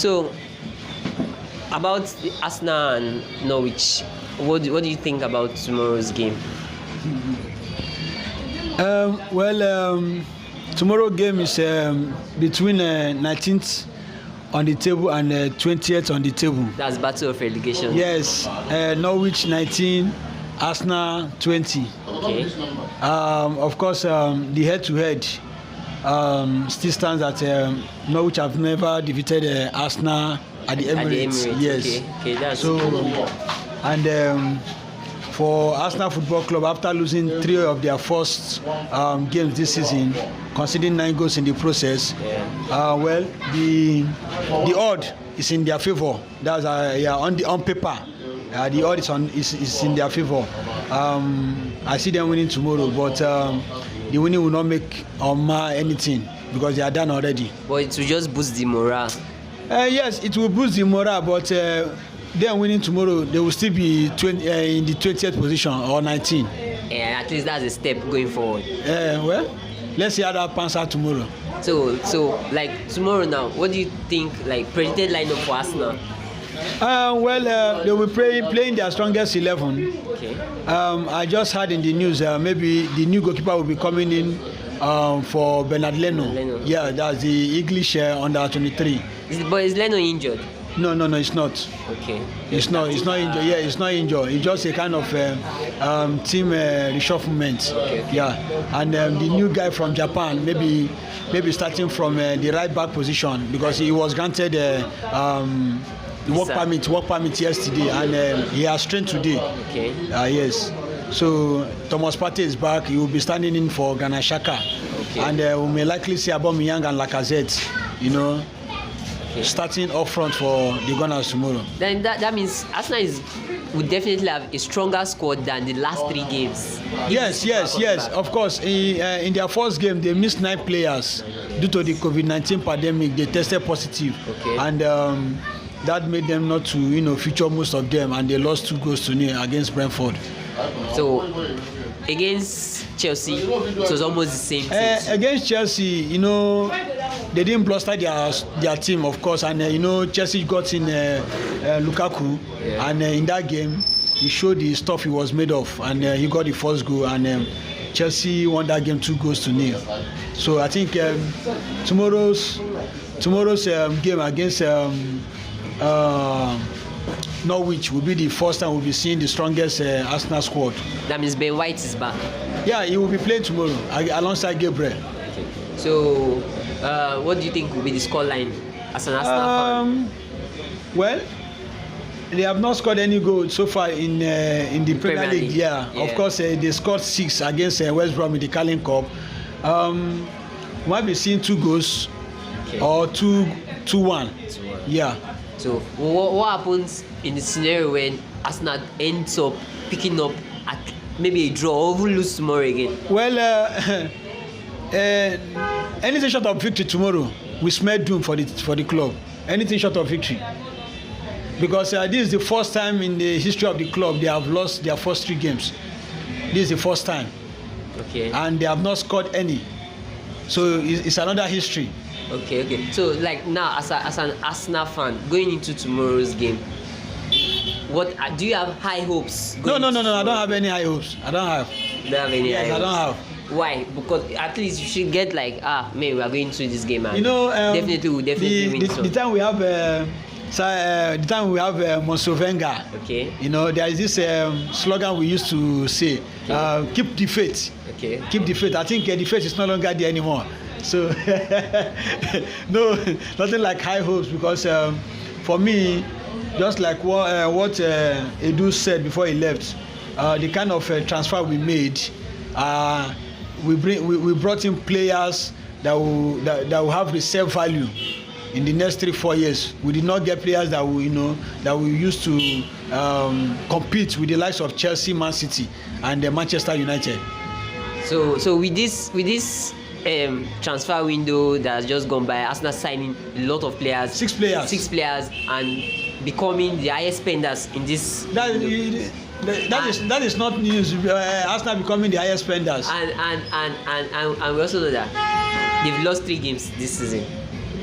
So about Arsenal and Norwich, what do you think about tomorrow's game? Tomorrow game is between 19th on the table and 20th on the table. That's battle of relegation. Yes, Norwich 19, Arsenal 20. Okay. Of course, the head-to-head still stands that Norwich have never defeated Arsenal at the Emirates. Yes. Okay, that's so. And for Arsenal Football Club, after losing 3 of their first games this season, conceding 9 goals in the process, the odd is in their favour. That's on paper. The odd is in their favour. I see them winning tomorrow, but the winning will not make or mar anything because they are done already. But it will just boost the morale. Yes, it will boost the morale, but them winning tomorrow, they will still be in the 20th position or 19. Yeah, at least that's a step going forward. Let's see how that pans out tomorrow. So like tomorrow now, what do you think, like predicted lineup for Arsenal? They will be playing their strongest 11. Okay. I just heard in the news maybe the new goalkeeper will be coming in for Bernard Leno. Yeah, that's the English under 23. But is Leno injured? No, it's not. Okay. It's not injured. Yeah, it's not injured. It's just a kind of team reshufflement. Okay. Yeah, and the new guy from Japan, maybe starting from the right back position because he was granted work permit yesterday and he has trained today. Okay. Yes. So Thomas Partey is back. He will be standing in for Granit Xhaka. Okay. And we may likely see Aubameyang and Lacazette, starting up front for the Gunners tomorrow. Then that means Arsenal would definitely have a stronger squad than the last 3 games. Yes. Of course, in their first game, they missed 9 players due to the COVID-19 pandemic. They tested positive, and that made them not to feature most of them, and they lost 2-0 against Brentford. So against Chelsea, it was almost the same thing. Against Chelsea, they didn't bluster their team, of course, and Chelsea got in Lukaku, and in that game he showed the stuff he was made of, and he got the first goal, and Chelsea won that game 2-0. So I think tomorrow's game against Norwich will be the first time we'll be seeing the strongest Arsenal squad. That means Ben White is back. Yeah, he will be playing tomorrow alongside Gabriel. Okay. So, what do you think will be the scoreline as an Arsenal fan? Well, they have not scored any goal so far in the Premier League. Yeah. Of course, they scored 6 against West Brom in the Carling Cup. We might be seeing 2 goals or 2-1. Yeah. So what happens in the scenario when Arsenal ends up picking up at maybe a draw or even lose tomorrow again? Well, anything short of victory tomorrow will smell doom for the club. Anything short of victory, because this is the first time in the history of the club they have lost their first 3 games. This is the first time. Okay. And they have not scored any. So it's another history. Okay. So like now, as an Arsenal fan going into tomorrow's game, what do you have high hopes? No. I don't have any high hopes. I don't have. You don't have any high hopes? I don't have. Why? Because at least you should get like, man, we are going through this game, and definitely win. The time we have Monso Wenger. Okay. There is this slogan we used to say, keep the faith. Okay. Keep the faith. I think the faith is no longer there anymore. So no, nothing like high hopes, because for me, just like what Edu said before he left, the kind of transfer we made, we brought in players that will have reserve value in the next 3-4 years. We did not get players that will use to compete with the likes of Chelsea, Man City, and Manchester United. So with this transfer window that has just gone by, Arsenal signing a lot of players. 6 players. 6 players, and becoming the highest spenders in this. That is not news. Arsenal becoming the highest spenders. And we also know that they've lost 3 games this season,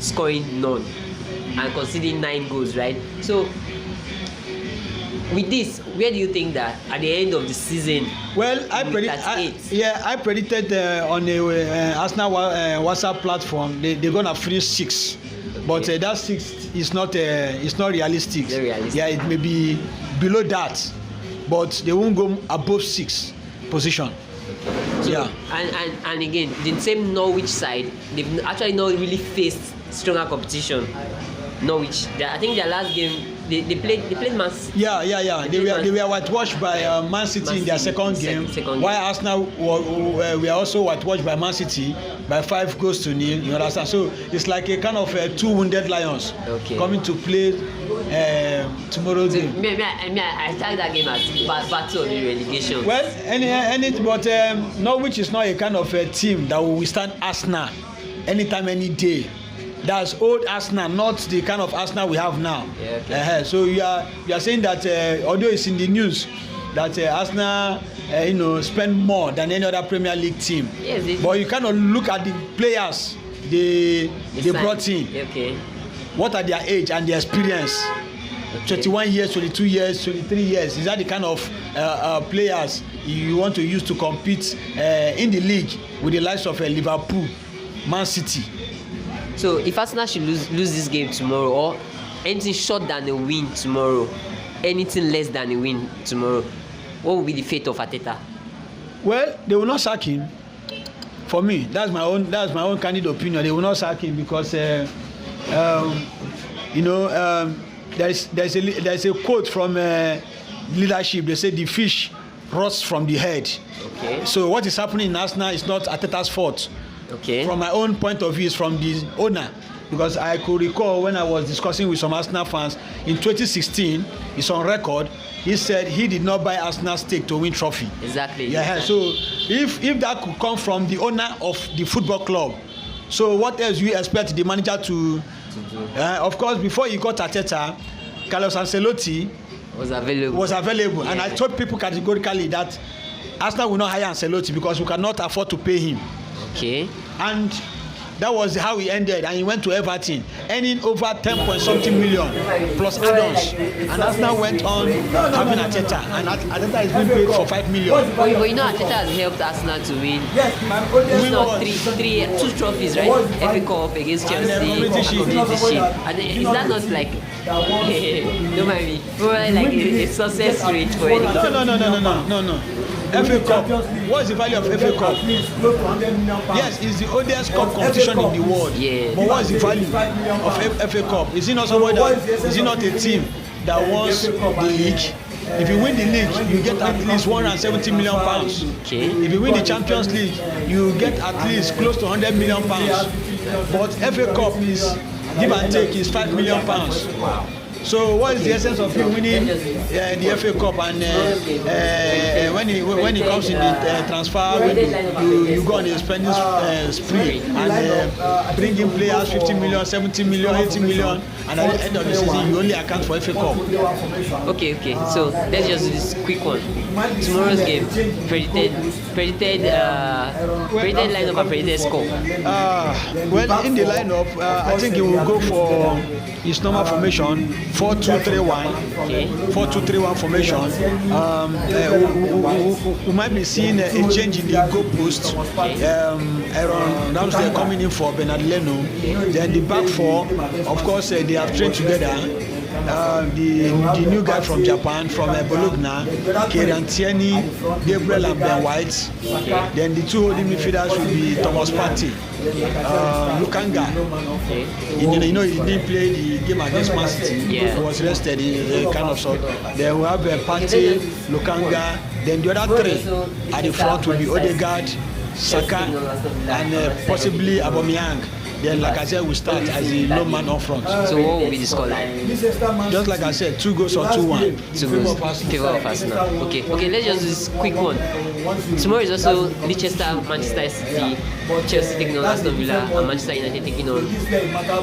scoring none. and conceding 9 goals, right? So with this, where do you think that at the end of the season? Well, I predicted on the Arsenal WhatsApp platform they're gonna finish 6, but that 6 is not realistic. Very realistic. Yeah, it may be below that, but they won't go above 6 position. So, yeah. And again, the same Norwich side, they've actually not really faced stronger competition. Norwich, I think their last game they played Man City. Yeah. They were whitewashed by Man City in their second game. While Arsenal were also whitewashed by Man City by 5 goals to 0. You understand? So it's like a kind of 2 wounded lions coming to play tomorrow's game. I tag that game as battle of the relegation. Well, but Norwich is not a kind of a team that will withstand Arsenal anytime, any day. That's old Arsenal, not the kind of Arsenal we have now. Yeah, okay. So you are saying that although it's in the news that Arsenal spend more than any other Premier League team. Yes, but you kind of look at the players they brought in. Okay. What are their age and their experience? Okay. 21 years, 22 years, 23 years. Is that the kind of players you want to use to compete in the league with the likes of Liverpool, Man City? So if Arsenal should lose this game tomorrow, or anything short than a win tomorrow, anything less than a win tomorrow, what will be the fate of Arteta? Well, they will not sack him. For me, that's my own candid opinion. They will not sack him because there's a quote from leadership. They say the fish rots from the head. Okay. So what is happening in Arsenal is not Arteta's fault. Okay. From my own point of view, it's from the owner, because I could recall when I was discussing with some Arsenal fans in 2016, it's on record, he said he did not buy Arsenal stake to win trophy. Exactly. Yeah. So if that could come from the owner of the football club, so what else do you expect the manager to do? Of course, before he got Arteta, Carlos Ancelotti was available. Yeah. And I told people categorically that Arsenal will not hire Ancelotti because we cannot afford to pay him. Okay. And that was how he ended, and he went to Everton, earning over 10-point-something million plus add-ons. And Arsenal went on having Arteta, and Arteta is being paid for 5 million. But you know, Arteta has helped Arsenal to win. Two trophies, right? FA Cup against Chelsea, and Community Shield. And is that not like, don't mind me, probably like a success rate for any? No. FA Cup. What's the value of FA Cup? Yes, it's the oldest cup competition in the world. Yeah. But what's the value of FA Cup? Is it not somebody is it not a team that wants the league? If you win the league, you get at least 170 million pounds. Okay. If you win the Champions League, you get at least close to 100 million pounds. But FA Cup is give and take is 5 million pounds. Wow. So what is the essence of you winning the FA Cup, and when it comes in the transfer window, you go on a spending spree and bring in players 50 million, 70 million, 80 million, and at the end of the season you only account for FA Cup. Okay. So let's just do this quick one. Tomorrow's game, predicted lineup and predicted score. Well, in the lineup, I think he will go for his normal formation, 4-2-3-1. Okay. 4-2-3-1 formation. We might be seeing a change in the goalpost. Aaron Ramsdale coming in for Bernard Leno. Then the back four, of course, they have trained together. The new guy from Japan, from Bologna, Kieran Tierney, Gabriel and Ben White. Okay. Then the two holding midfielders will be Thomas Partey, Lukanga. Okay. He didn't play the game against Man City. Yeah. He was rested, kind of sort. Then we have Partey, Lukanga. Then the other three at the front will be Odegaard, Saka, and possibly Aubameyang. Then, like I said, we start as a no man up front. So what will be the scoreline? Just like I said, 2 goals or 2-1. 2 goals. Favor of Arsenal. Okay. Let's just do this quick one. Tomorrow is also Leicester, Manchester City, Chelsea taking on Aston Villa, and Manchester United taking on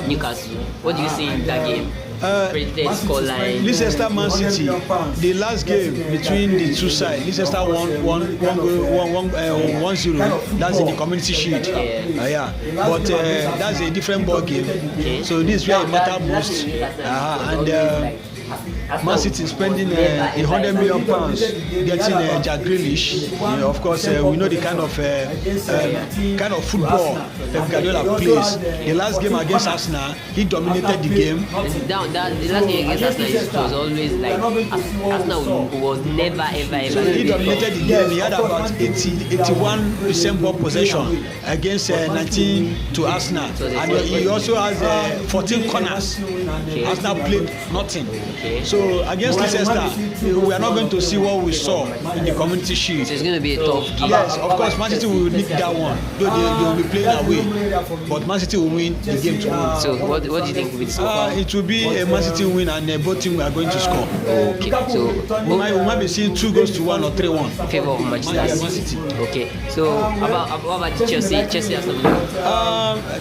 Newcastle. What do you see in that game? predicted scoreline. Leicester Man City, the last game between the two sides, Leicester won 1-0. That's in the Community Shield. Yeah. But that's a different ball game. Okay. So this is where it matter most. And Man City spending £100 million getting Jack Grealish. Of course, we know the kind of football Pep Guardiola plays. The last game against Arsenal, he dominated the game. The last game against Arsenal, it was always like Arsenal was never ever. So he dominated the game. He had about 81% ball possession against 19 to Arsenal, and he also has 14 corners. Okay. Arsenal played nothing. Okay. So against Leicester, we are not going to see what we saw in the Community Shield. So it's going to be a tough game. Yes, of course, Man City will nick that one. Though they will be playing away, but Man City will win the game tomorrow. So what do you think will be the score? It will be a Man City win, and both teams are going to score. Okay, so we might be seeing 2-1 or 3-1 in favor of Manchester City. Okay, so what about Chelsea? Chelsea has something.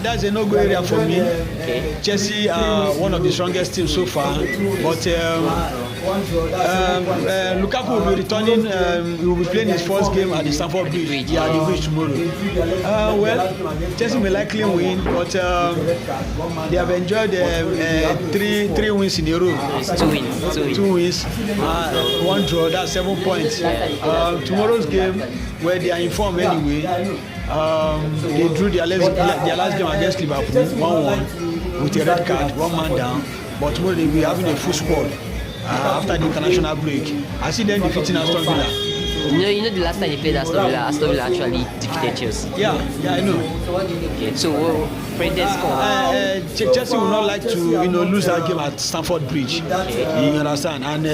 That's a no-go area for me. Okay. Chelsea are one of the strongest teams so far, but Lukaku will be returning. He will be playing his first game at the Stamford Bridge. Yeah, the bridge tomorrow. Well, Chelsea may likely win, but they have enjoyed three wins in a row. It's two wins. Two wins, one draw. That's 7 points. Tomorrow's game, where they are in form anyway. They drew their last game against Liverpool 1-1 with a red card, one man down. But tomorrow they will be having a full squad after the international break. I see them defeating Aston Villa. You know the last time they played Aston Villa actually defeated Chelsea. Yeah, I know. Okay, so predicted score. Chelsea will not like to lose that game at Stamford Bridge. Okay. You understand? And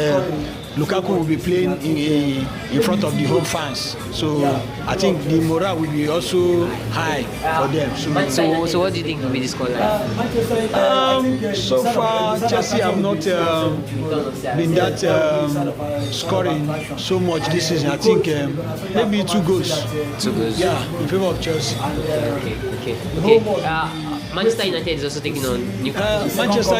Lukaku will be playing in front of the home fans. So I think the morale will be also high for them. So what do you think will be the scoreline? So far, Chelsea have not been that scoring so much this season. I think maybe 2 goals. 2 goals. Yeah, in favor of Chelsea. Okay. Manchester United is also taking on Newcastle. Manchester,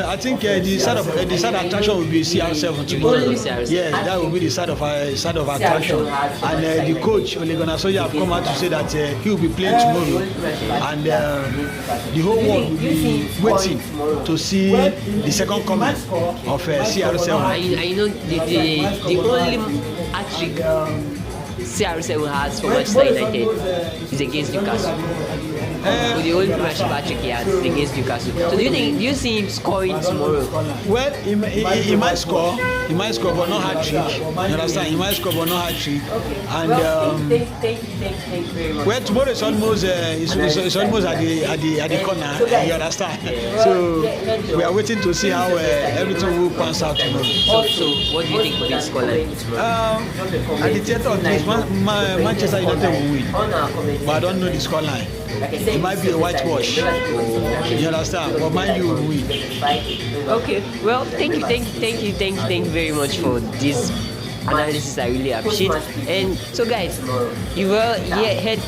I think the side of attraction will be CR7 tomorrow. Yeah, that will be the side of attraction. And the coach Ole Gunnar Solskjaer have come out to say that he will be playing tomorrow, and the whole world will be waiting to see the second coming of CR7. I know the only hat-trick CR7 has for Manchester United is against Newcastle. With the only Premiership hat-trick he has against Newcastle. So do you see him scoring tomorrow? Well, he might score, but not hat-trick. You understand? He might score, but not hat-trick. And well, tomorrow is almost it's almost at the corner. You understand? So we are waiting to see how everything will pan out tomorrow. So what do you think will be the scoreline tomorrow? At the theatre of this, Manchester United will win, but I don't know the scoreline. It might be a whitewash. You understand? But mind you will win. Okay. Well, thank you very much for this analysis. I really appreciate. And so, guys, you heard